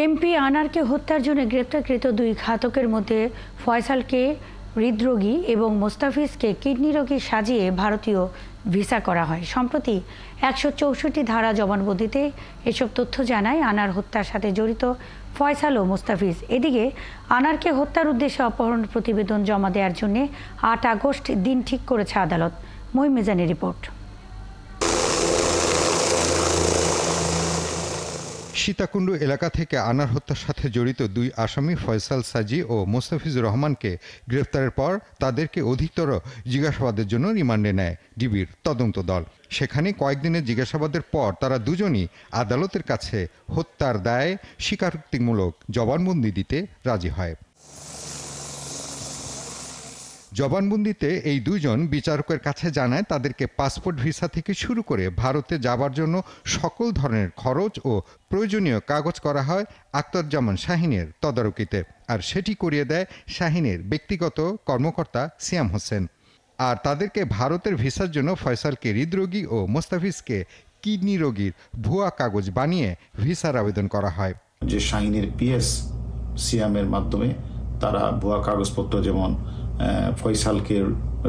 MP আনারকে হত্যার জন্য গ্রেপ্তারকৃত দুই ঘাতকের মধ্যে ফয়সালকে হৃদরোগী এবং মোস্তাফিজকে কিডনি রোগী সাজিয়ে ভারতীয় ভিসা করা হয়। সম্প্রতি ১৬৪ ধারা জবানবন্দিতে এসব তথ্য জানায় আনার হত্যার সাথে জড়িত ফয়সাল ও মোস্তাফিজ। এদিকে আনারকে হত্যার উদ্দেশ্যে অপহরণ প্রতিবেদন জমা দেওয়ার জন্য ৮ আগস্ট দিন ঠিক করেছে আদালত। মহিম মিজানের রিপোর্ট। সীতাকুণ্ড এলাকা থেকে আনার হত্যার সাথে জড়িত দুই আসামি ফয়সাল সাজি ও মোস্তাফিজুর রহমানকে গ্রেফতারের পর তাদেরকে অধিকতর জিজ্ঞাসাবাদের জন্য রিমান্ডে নেয় ডিবির তদন্ত দল। সেখানে কয়েকদিনের জিজ্ঞাসাবাদের পর তারা দুজনই আদালতের কাছে হত্যার দায়ে স্বীকারোক্তিমূলক জবানবন্দি দিতে রাজি হয়। জবানবন্দিতে এই দুজন বিচারকের কাছে জানায় তাদেরকে পাসপোর্ট ভিসা থেকে শুরু করে ভারতে যাবার জন্য সকল ধরনের খরচ ও প্রয়োজনীয় কাগজ করা হয় আখতারুজ্জামান শাহিনের তদারকিতে, আর সেটি করিয়ে দেয় শাহিনের ব্যক্তিগত কর্মকর্তা সিয়াম হোসেন। আর তাদেরকে ভারতের ভিসার জন্য ফয়সালকে হৃদরোগী ও মোস্তাফিজকে কিডনি রোগীর ভুয়া কাগজ বানিয়ে ভিসার আবেদন করা হয়। যে শাহিনের পিএস সিয়ামের মাধ্যমে তারা ভুয়া কাগজপত্র, যেমন ফয়সালকে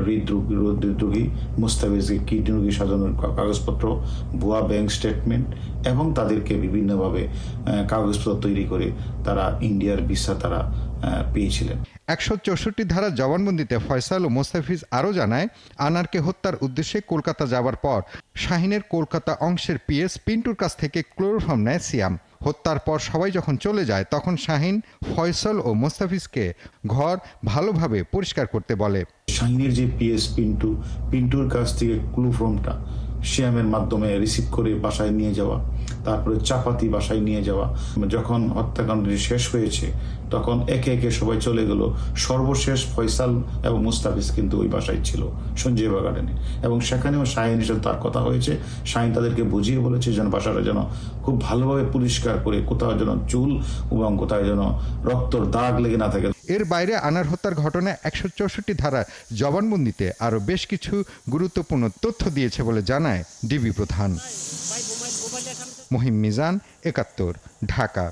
হৃদরোগী, মোস্তাফিজকে কিডনি রোগী সাজানোর কাগজপত্র, ভুয়া ব্যাংক স্টেটমেন্ট এবং তাদেরকে বিভিন্নভাবে কাগজপত্র তৈরি করে তারা ইন্ডিয়ার ভিসা তারা পেয়েছিলেন। ১৬৪ ধারা জবানবন্দিতে ফয়সাল ও মোস্তাফিজ আরও জানায়, আনারকে হত্যার উদ্দেশ্যে কলকাতা যাবার পর শাহিনের কলকাতা অংশের পিএস পিন্টুর কাছ থেকে ক্লোরোফর্ম নেয় সিয়াম। হত্যার পর সবাই যখন চলে যায় তখন শাহিন ফয়সাল ও মোস্তাফিজকে ঘর ভালোভাবে পরিষ্কার করতে বলে। শাহিনের যে পিএস পিন্টুর কাছ থেকে ক্লোরোফর্মটা সিয়ামের মাধ্যমে রিসিভ করে বাসায় নিয়ে যাওয়া, তারপরে চাপাতি বাসায় নিয়ে যাওয়া। যখন হত্যাকাণ্ডটি শেষ হয়েছে তখন একে একে সবাই চলে গেল। সর্বশেষ ফয়সাল এবং মুস্তাফিজ কিন্তু ওই বাসায় ছিল সঞ্জীব গার্ডেনে, এবং সেখানেও শাহিনের সাথে তার কথা হয়েছে। শাহিন তাদেরকে বুঝিয়ে বলেছে যেন বাসাটা যেন খুব ভালোভাবে পরিষ্কার করে, কোথাও যেন চুল এবং কোথাও যেন রক্তর দাগ লেগে না থাকে। এর বাইরে আনার হত্যার ঘটনায় ১৬৪ ধারার জবানবন্দিতে আরও বেশ কিছু গুরুত্বপূর্ণ তথ্য দিয়েছে বলে জানায় ডিবি প্রধান। মহিম মিজান, ৭১, ঢাকা।